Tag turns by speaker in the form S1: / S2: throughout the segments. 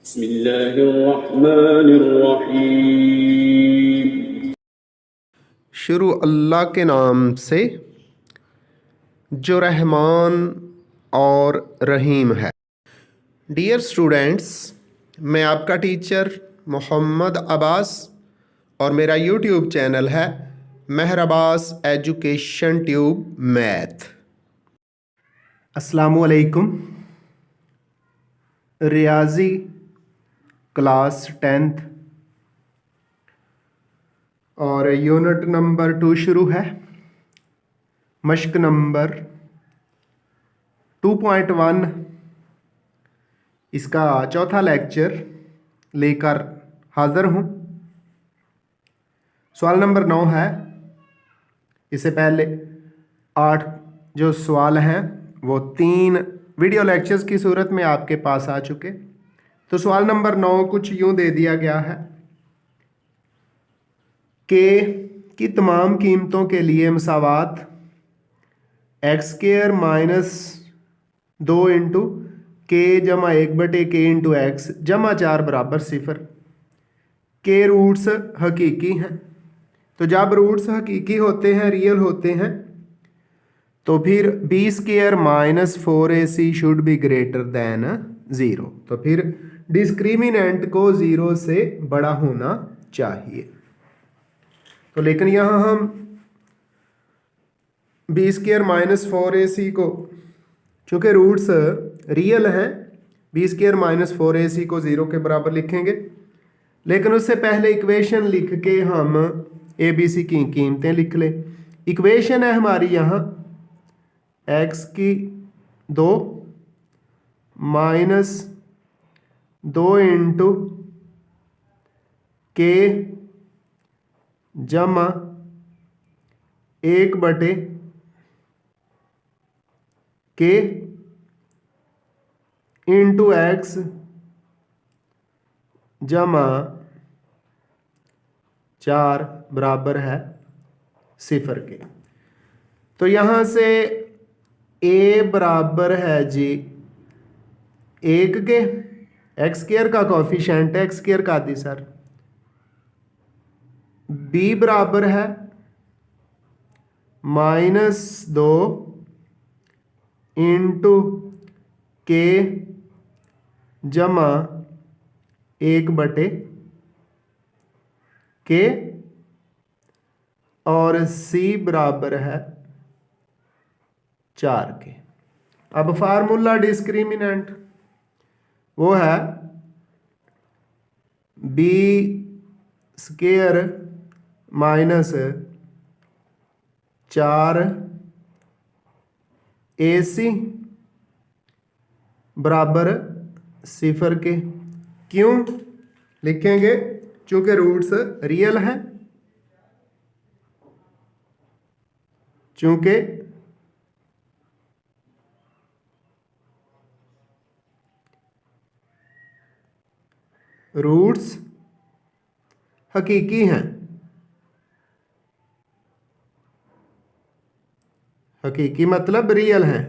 S1: बिस्मिल्लाहिर्रहमानिर्रहीम।
S2: शुरू अल्लाह के नाम से जो रहमान और रहीम है। डियर स्टूडेंट्स, मैं आपका टीचर मोहम्मद अब्बास और मेरा यूट्यूब चैनल है मेहर अब्बास एजुकेशन ट्यूब मैथ। अस्सलामु अलैकुम। रियाजी क्लास 10th और यूनिट नंबर 2 शुरू है। मश्क नंबर 2.1 इसका चौथा लेक्चर लेकर हाज़िर हूँ। सवाल नंबर 9 है। इससे पहले 8 जो सवाल हैं वो 3 वीडियो लेक्चर्स की सूरत में आपके पास आ चुके। तो सवाल नंबर 9 कुछ यूँ दे दिया गया है के की तमाम कीमतों के लिए मसावात x² माइनस 2 इंटू के जमा 1/k/x जमा 4 बराबर 0 के रूट्स हकीकी हैं। तो जब रूट्स हकीकी होते हैं, रियल होते हैं, तो फिर b² minus 4ac should be greater than 0। तो फिर डिस्क्रिमिनेंट को 0 से बड़ा होना चाहिए। तो लेकिन यहाँ हम b² माइनस 4ac को चूँकि रूट्स रियल हैं, b² माइनस 4ac को 0 के बराबर लिखेंगे। लेकिन उससे पहले इक्वेशन लिख के हम ABC की कीमतें लिख लें। इक्वेशन है हमारी यहाँ x² माइनस 2 इंटू के जमा 1/k इंटू x जमा 4 बराबर है 0 के। तो यहाँ से a बराबर है जी 1 के। x² का कोफिशिएंट है, x² का दी सर। b बराबर है माइनस 2 इंटू के जमा 1/k और c बराबर है 4 के। अब फार्मूला डिस्क्रिमिनेंट वो है b² माइनस 4ac बराबर 0 के। क्यों लिखेंगे? चूंकि रूट्स रियल हैं। चूंकि रूट्स हकीकी हैं। हकीकी मतलब रियल हैं।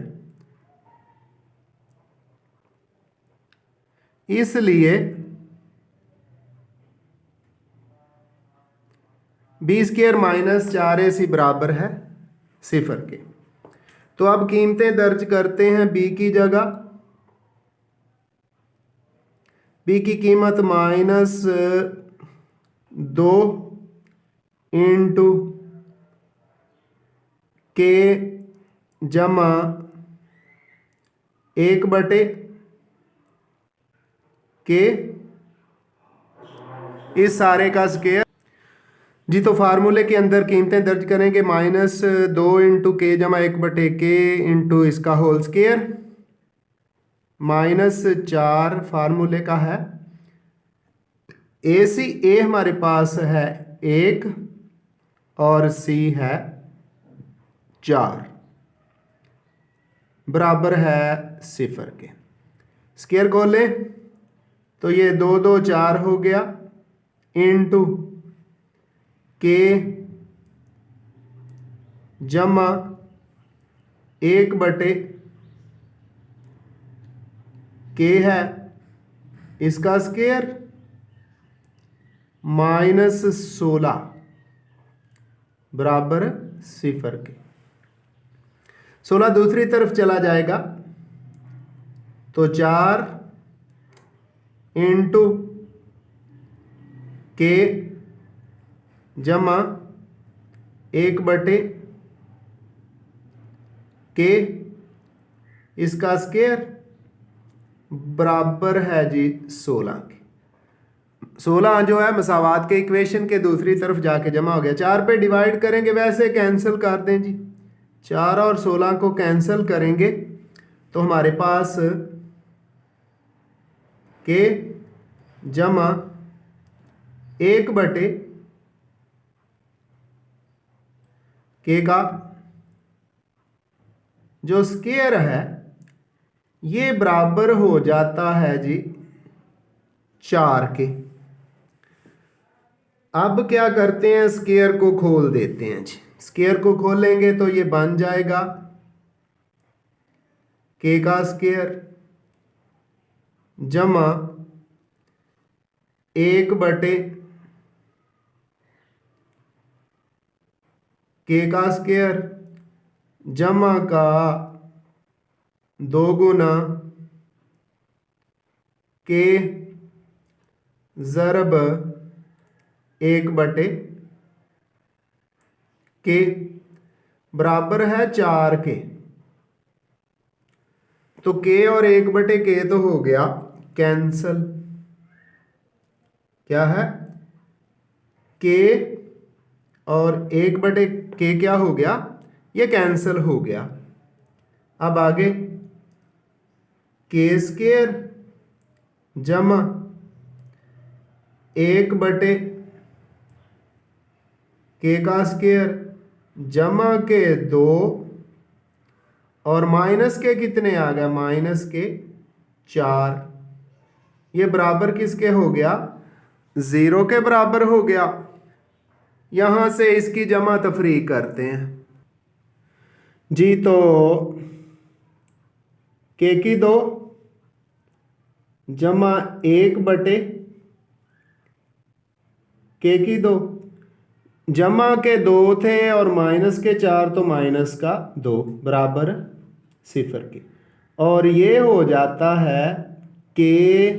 S2: इसलिए b² माइनस 4ac बराबर है 0 के। तो अब कीमतें दर्ज करते हैं। b की जगह b की कीमत माइनस 2 इंटू के जमा 1/k इस सारे का स्क्वायर जी। तो फार्मूले के अंदर कीमतें दर्ज करेंगे। माइनस 2 इंटू के जमा 1/k इंटू इसका होल स्क्वायर माइनस 4 फार्मूले का है। ए हमारे पास है 1 और c है 4 बराबर है 0 के। स्क्वायर को लें तो ये 2 2 4 हो गया इंटू के जमा 1/k है इसका स्क्वायर -16 बराबर 0 के। 16 दूसरी तरफ चला जाएगा तो 4 इंटू के जमा 1/के, इसका स्क्वायर बराबर है जी 16 के। 16 जो है मसावात के इक्वेशन के दूसरी तरफ जाके जमा हो गया। 4 पे डिवाइड करेंगे, वैसे कैंसिल कर दें जी। 4 और 16 को कैंसिल करेंगे तो हमारे पास के जमा 1/के का जो स्क्वायर है ये बराबर हो जाता है जी 4 के। अब क्या करते हैं, स्क्वायर को खोल देते हैं जी। स्क्वायर को खोलेंगे तो ये बन जाएगा के का स्क्वायर जमा 1/के का स्क्वायर जमा का 2 गुना के ज़रब 1/के बराबर है 4 के। तो के और 1/के तो हो गया कैंसल। क्या है, के और 1/के क्या हो गया, ये कैंसल हो गया। अब आगे के स्क्वायर जमा 1/के का स्क्वायर जमा के 2 और माइनस के कितने आ गए, -4। ये बराबर किसके हो गया, 0 के बराबर हो गया। यहां से इसकी जमा तफरीक करते हैं जी। तो के की 2 जमा 1/के की 2 जमा के 2 थे और माइनस के 4 तो माइनस का 2 बराबर 0 के। और ये हो जाता है के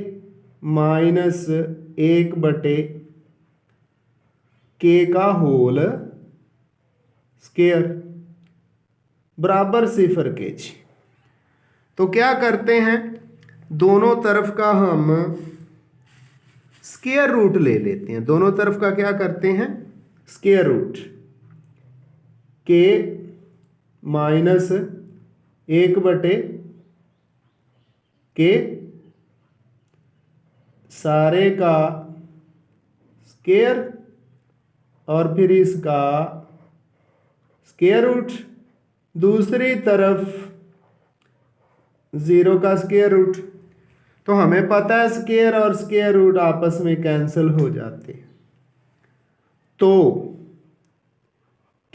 S2: -1/के का होल स्क्वायर बराबर 0 के जी। तो क्या करते हैं, दोनों तरफ का हम स्क्वायर रूट ले लेते हैं। दोनों तरफ का क्या करते हैं, स्क्वायर रूट। के -1/के सारे का स्क्वायर और फिर इसका स्क्वायर रूट। दूसरी तरफ 0 का स्क्वायर रूट। तो हमें पता है स्क्वायर और स्क्वायर रूट आपस में कैंसिल हो जाते हैं। तो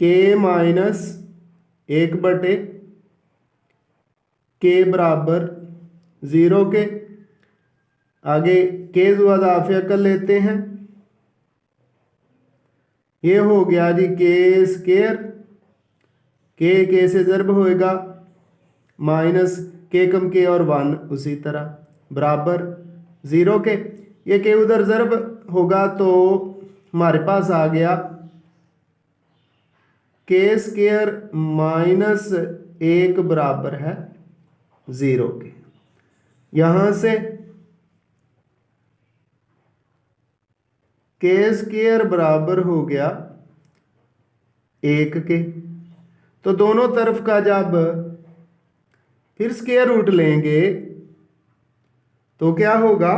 S2: के -1/के बराबर 0 के। आगे के जुआदाफिया कर लेते हैं। ये हो गया जी के स्क्वायर, के से ज़र्ब होएगा, माइनस के कम के और 1 उसी तरह बराबर 0 के। ये के उधर ज़र्ब होगा तो हमारे पास आ गया के स्क्वायर -1 बराबर है 0 के। यहां से के स्क्वायर बराबर हो गया 1 के। तो दोनों तरफ का जब फिर स्क्वायर रूट लेंगे तो क्या होगा,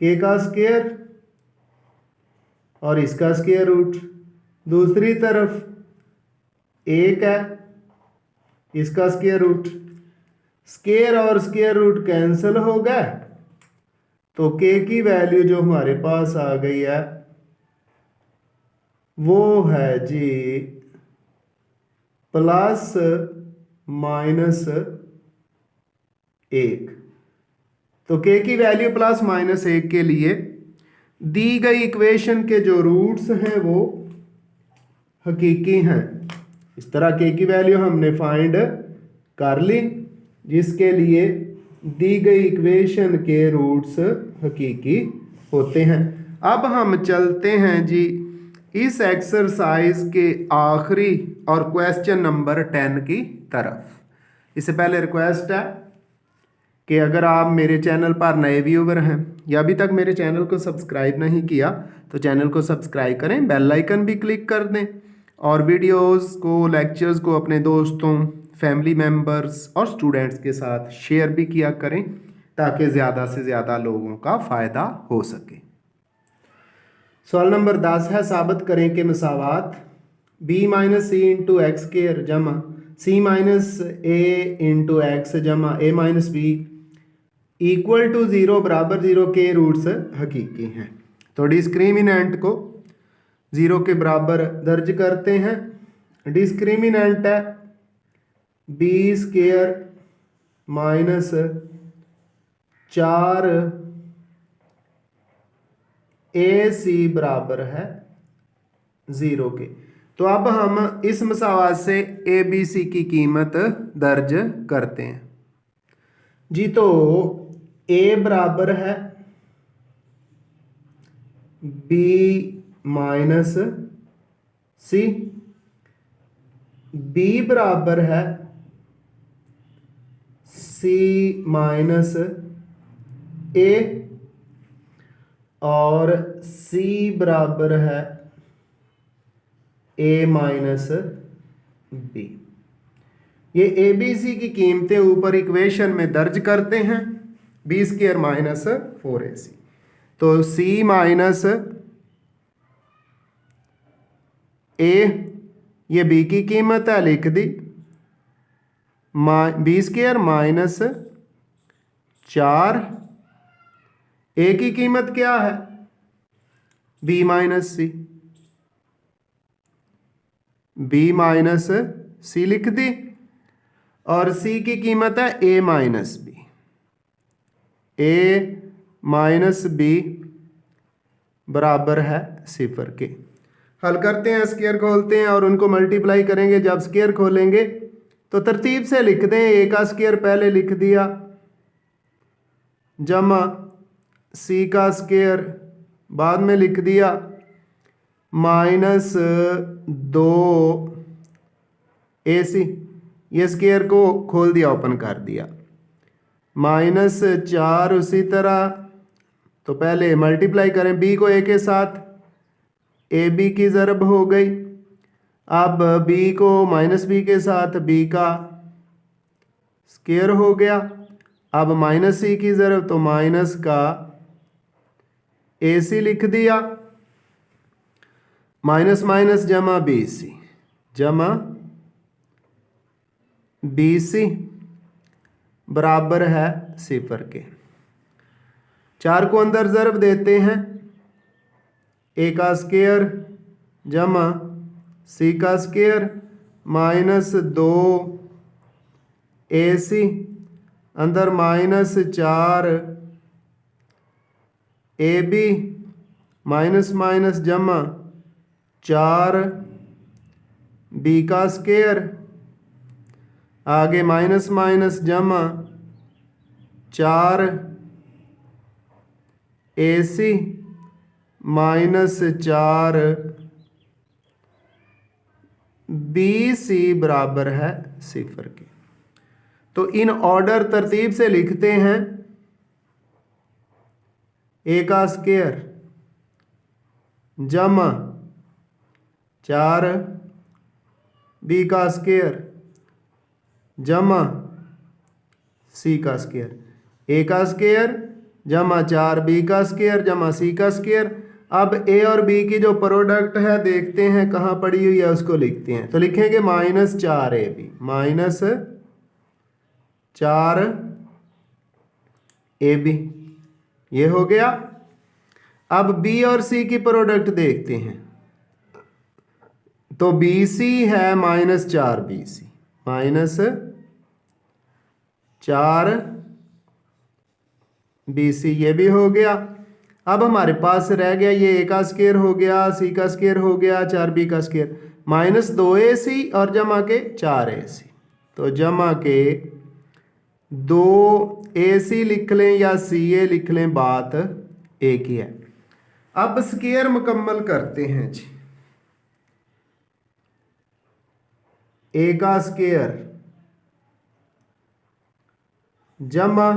S2: के का स्क्वायर और इसका स्क्वायर रूट। दूसरी तरफ 1 है, इसका स्क्वायर रूट। स्क्वायर और स्क्वायर रूट कैंसिल हो गए तो के की वैल्यू जो हमारे पास आ गई है वो है जी +-, 1। तो k की वैल्यू प्लस माइनस 1 के लिए दी गई इक्वेशन के जो रूट्स हैं वो हकीकी हैं। इस तरह k की वैल्यू हमने फाइंड कर ली, जिसके लिए दी गई इक्वेशन के रूट्स हकीकी होते हैं। अब हम चलते हैं जी इस एक्सरसाइज के आखिरी और क्वेश्चन नंबर 10 की तरफ। इससे पहले रिक्वेस्ट है कि अगर आप मेरे चैनल पर नए व्यूवर हैं या अभी तक मेरे चैनल को सब्सक्राइब नहीं किया तो चैनल को सब्सक्राइब करें, बेल आइकन भी क्लिक कर दें और वीडियोस को, लेक्चर्स को अपने दोस्तों, फैमिली मेम्बर्स और स्टूडेंट्स के साथ शेयर भी किया करें ताकि ज़्यादा से ज़्यादा लोगों का फ़ायदा हो सके। सवाल नंबर 10 है, साबित करें कि मसावात b माइनस सी इंटू एक्स स्क्वायर जमा सी माइनस ए इंटू एक्स जमा ए माइनस बी इक्वल टू 0 बराबर 0 के रूट्स हकीकी हैं। तो डिस्क्रिमिनेंट को 0 के बराबर दर्ज करते हैं। डिस्क्रिमिनेंट है बी स्क्वायर माइनस 4 AC बराबर है 0 के। तो अब हम इस मसावात से ABC की कीमत दर्ज करते हैं जी। तो A बराबर है B माइनस C, B बराबर है C माइनस A और C बराबर है A माइनस B। ये ABC की कीमतें ऊपर इक्वेशन में दर्ज करते हैं, B स्क्वायर माइनस 4AC। तो C माइनस A ये B की कीमत है, लिख दी। B स्क्वायर माइनस 4 A की कीमत क्या है B minus C, B minus C लिख दी और C की कीमत है A minus B, A minus B बराबर है 0 के। हल करते हैं, स्क्वायर खोलते हैं और उनको मल्टीप्लाई करेंगे। जब स्क्वायर खोलेंगे तो तरतीब से लिख दें। A का स्क्वायर पहले लिख दिया जमा C का स्क्वायर बाद में लिख दिया माइनस 2AC। ये स्क्वायर को खोल दिया, ओपन कर दिया, माइनस 4 उसी तरह। तो पहले मल्टीप्लाई करें B को A के साथ, AB की ज़रब हो गई। अब B को माइनस B के साथ B का स्क्वायर हो गया। अब माइनस C की ज़रब, तो माइनस का AC लिख दिया, माइनस माइनस जमा BC जमा BC बराबर है 0 के। 4 को अंदर ज़रब देते हैं, A का स्क्वायर जमा C का स्क्वायर माइनस 2AC अंदर माइनस 4 AB माइनस माइनस जमा 4 B का स्क्वायर, आगे माइनस माइनस जमा 4 AC माइनस 4 BC बराबर है 0 के। तो इन ऑर्डर तरतीब से लिखते हैं। A का स्क्वायर जमा 4 B का स्क्वायर जमा C का स्क्वायर, A का स्क्वायर जमा 4 B का स्क्वायर जमा C का स्क्वायर। अब A और B की जो प्रोडक्ट है देखते हैं कहाँ पड़ी हुई है, उसको लिखते हैं। तो लिखेंगे माइनस 4AB माइनस 4AB, ये हो गया। अब B और C की प्रोडक्ट देखते हैं। तो BC है माइनस 4BC माइनस 4 BC ये भी हो गया। अब हमारे पास रह गया ये A का स्क्वायर हो गया, C का स्क्वायर हो गया, 4B का स्क्वायर, माइनस 2AC और जमा के 4AC। तो जमा के 2AC लिख लें या CA लिख लें, बात एक ही है। अब स्क्वायर मुकम्मल करते हैं जी। A का स्क्वायर जमा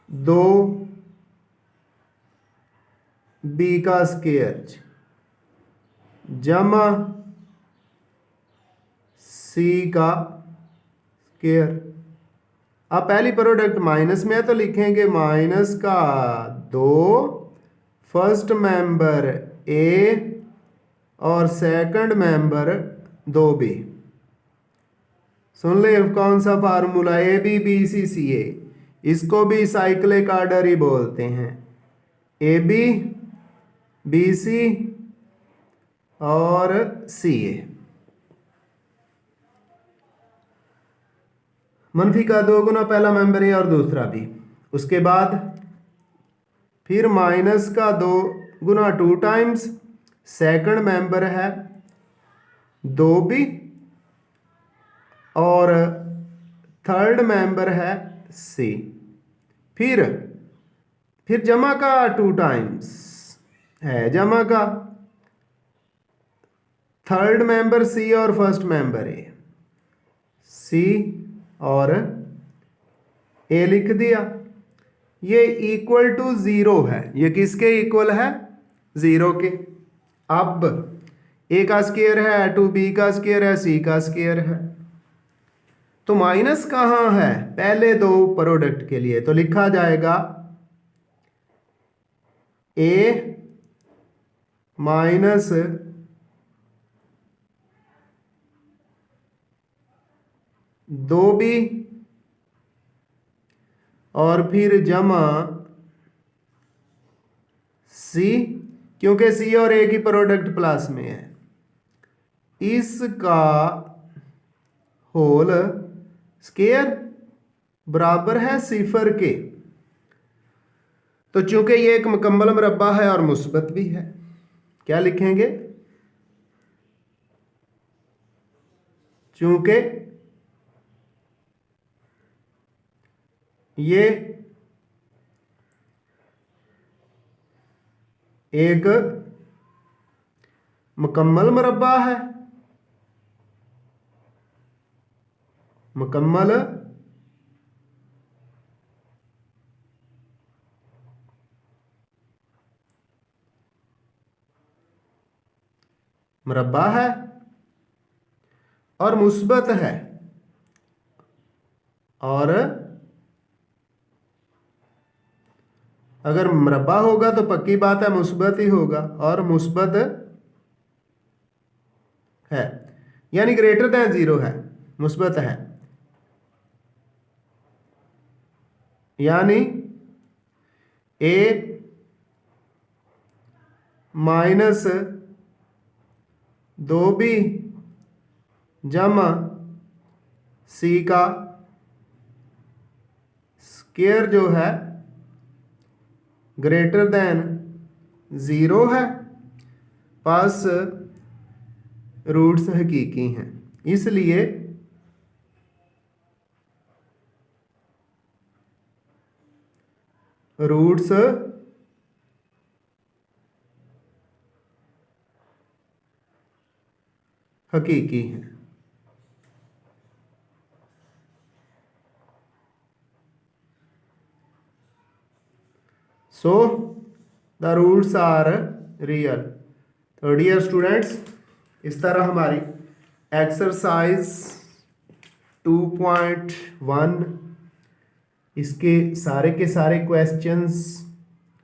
S2: 2B का स्क्वायर जमा C का स्क्वायर। अब पहली प्रोडक्ट माइनस में है तो लिखेंगे माइनस का 2 फर्स्ट मेंबर A और सेकंड मेंबर 2B। सुन ले कौन सा फार्मूला, ABBCCA, इसको भी साइक्लिक ऑर्डर ही बोलते हैं। AB BC और CA। मनफी का 2 गुना पहला मेंबर है और दूसरा भी। उसके बाद फिर माइनस का 2 गुना 2 टाइम्स सेकंड मेंबर है 2B और थर्ड मेंबर है C। फिर जमा का 2 टाइम्स है जमा का थर्ड मेंबर C और फर्स्ट मेंबर A, C और A लिख दिया। ये इक्वल टू 0 है। ये किसके इक्वल है? 0 के। अब A का स्क्वायर है, 2B का स्क्वायर है, C का स्क्वायर है, तो माइनस कहाँ है? पहले दो प्रोडक्ट के लिए तो लिखा जाएगा A माइनस 2B और फिर जमा C, क्योंकि C और A की प्रोडक्ट प्लस में है, इसका होल स्क्वायर बराबर है 0 के। तो चूंकि ये एक मुकम्मल मुरब्बा है और मुस्बत भी है, क्या लिखेंगे? चूंकि ये एक मुकम्मल मुरब्बा है, मुकम्मल मुरब्बा है और मुस्बत है, और अगर मुरब्बा होगा तो पक्की बात है मुस्बत ही होगा, और मुस्बत है यानी ग्रेटर देन 0 है, मुस्बत है, यानी A माइनस 2B जमा C का स्क्वायर जो है ग्रेटर देन 0 है, पास रूट्स हकीकी हैं, इसलिए रूट्स हकीकी हैं। So the roots are real. तो डियर स्टूडेंट्स, इस तरह हमारी एक्सरसाइज 2.1 इसके सारे के सारे क्वेश्चंस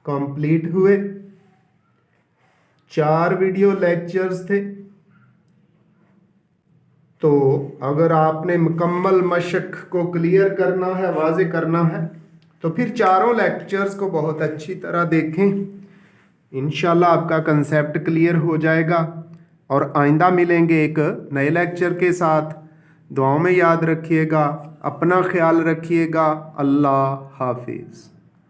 S2: कंप्लीट हुए। 4 वीडियो लेक्चर्स थे, तो अगर आपने मुकम्मल मशक को क्लियर करना है, वाज़े करना है, तो फिर चारों लेक्चर्स को बहुत अच्छी तरह देखें। इंशाल्लाह आपका कंसेप्ट क्लियर हो जाएगा और आइंदा मिलेंगे एक नए लेक्चर के साथ। दुआओं में याद रखिएगा, अपना ख्याल रखिएगा। अल्लाह हाफिज़।